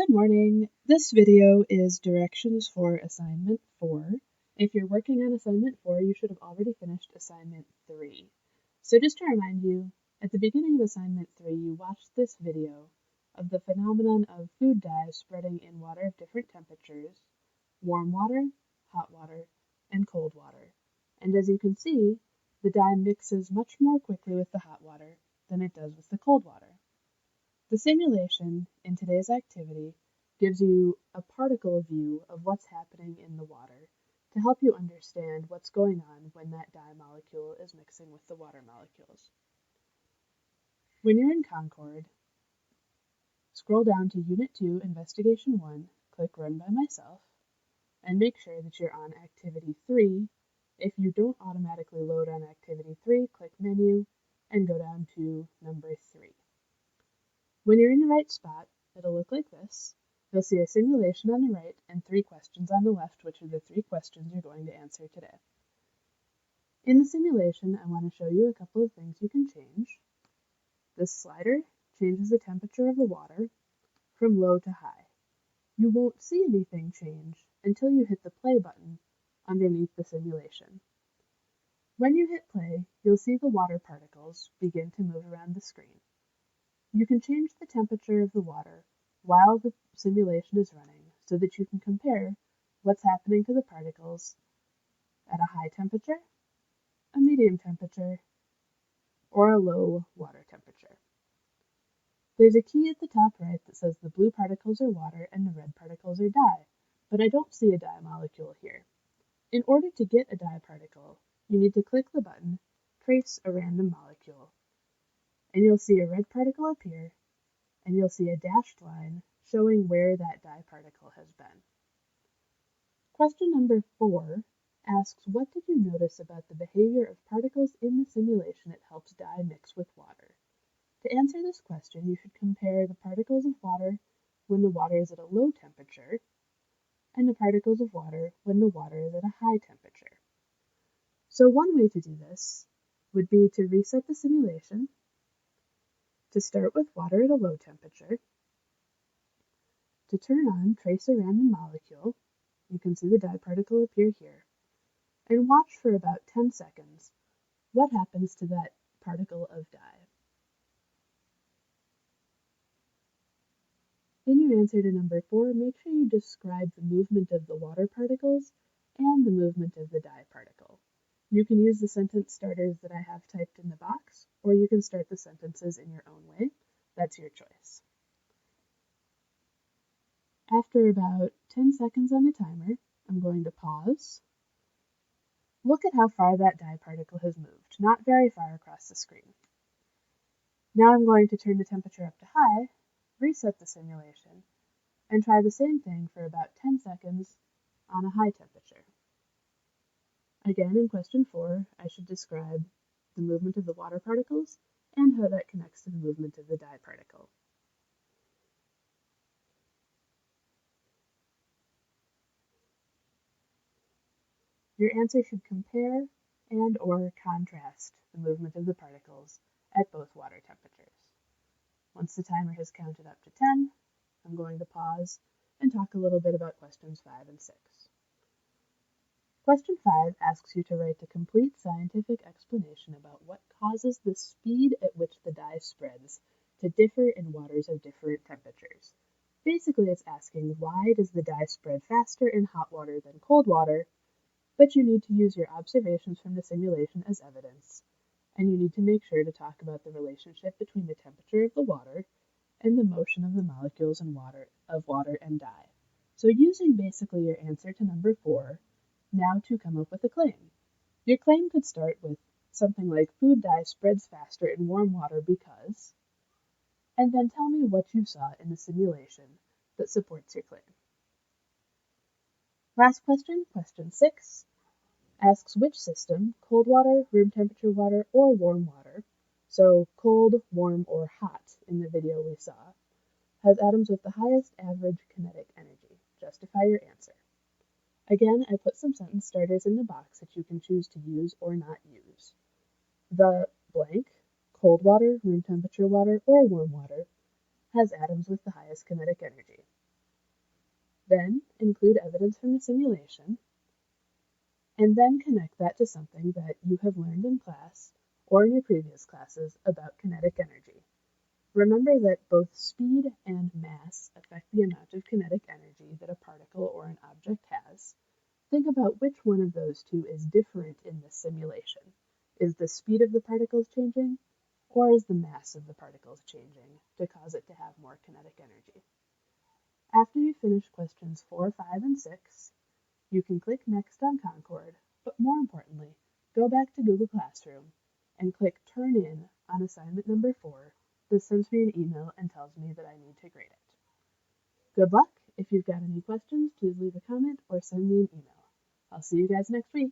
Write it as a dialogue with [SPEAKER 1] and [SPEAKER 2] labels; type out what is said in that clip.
[SPEAKER 1] Good morning. This video is directions for assignment 4. If you're working on assignment 4, you should have already finished assignment 3. So just to remind you, at the beginning of assignment 3, you watched this video of the phenomenon of food dye spreading in water of different temperatures, warm water, hot water, and cold water. And as you can see, the dye mixes much more quickly with the hot water than it does with the cold water. The simulation in today's activity gives you a particle view of what's happening in the water to help you understand what's going on when that dye molecule is mixing with the water molecules. When you're in Concord, scroll down to Unit 2, Investigation 1, click Run by Myself, and make sure that you're on Activity 3. If you don't automatically load on Activity 3, click Menu and go down to number 3. When you're in the right spot, it'll look like this. You'll see a simulation on the right and 3 questions on the left, which are the 3 questions you're going to answer today. In the simulation, I want to show you a couple of things you can change. This slider changes the temperature of the water from low to high. You won't see anything change until you hit the play button underneath the simulation. When you hit play, you'll see the water particles begin to move around the screen. You can change the temperature of the water while the simulation is running so that you can compare what's happening to the particles at a high temperature, a medium temperature, or a low water temperature. There's a key at the top right that says the blue particles are water and the red particles are dye, but I don't see a dye molecule here. In order to get a dye particle, you need to click the button, Trace a Random Molecule, and you'll see a red particle appear, and you'll see a dashed line showing where that dye particle has been. Question number 4 asks, what did you notice about the behavior of particles in the simulation that helps dye mix with water? To answer this question, you should compare the particles of water when the water is at a low temperature and the particles of water when the water is at a high temperature. So one way to do this would be to reset the simulation, to start with water at a low temperature, to turn on Trace a Random Molecule, you can see the dye particle appear here, and watch for about 10 seconds what happens to that particle of dye. In your answer to number 4, make sure you describe the movement of the water particles and the movement of the dye particle. You can use the sentence starters that I have typed in the box, or you can start the sentences in your own way. That's your choice. After about 10 seconds on the timer, I'm going to pause. Look at how far that dye particle has moved, not very far across the screen. Now I'm going to turn the temperature up to high, reset the simulation, and try the same thing for about 10 seconds on a high temperature. Again, in question 4, I should describe the movement of the water particles and how that connects to the movement of the dye particle. Your answer should compare and/or contrast the movement of the particles at both water temperatures. Once the timer has counted up to 10, I'm going to pause and talk a little bit about questions 5 and 6. Question 5 asks you to write a complete scientific explanation about what causes the speed at which the dye spreads to differ in waters of different temperatures. Basically, it's asking, why does the dye spread faster in hot water than cold water? But you need to use your observations from the simulation as evidence, and you need to make sure to talk about the relationship between the temperature of the water and the motion of the molecules in water and dye. So using basically your answer to number 4, now to come up with a claim. Your claim could start with something like food dye spreads faster in warm water because, and then tell me what you saw in the simulation that supports your claim. Last question, question 6, asks which system, cold water, room temperature water, or warm water, so cold, warm, or hot in the video we saw, has atoms with the highest average kinetic energy. Justify your answer. Again, I put some sentence starters in the box that you can choose to use or not use. The blank, cold water, room temperature water, or warm water, has atoms with the highest kinetic energy. Then include evidence from the simulation, and then connect that to something that you have learned in class or in your previous classes about kinetic energy. Remember that both speed and mass affect the amount of kinetic energy that a particle or an object has. Think about which one of those two is different in this simulation. Is the speed of the particles changing, or is the mass of the particles changing to cause it to have more kinetic energy? After you finish questions 4, 5, and 6, you can click Next on Concord, but more importantly, go back to Google Classroom and click Turn In on assignment number 4. This sends me an email and tells me that I need to grade it. Good luck! If you've got any questions, please leave a comment or send me an email. I'll see you guys next week.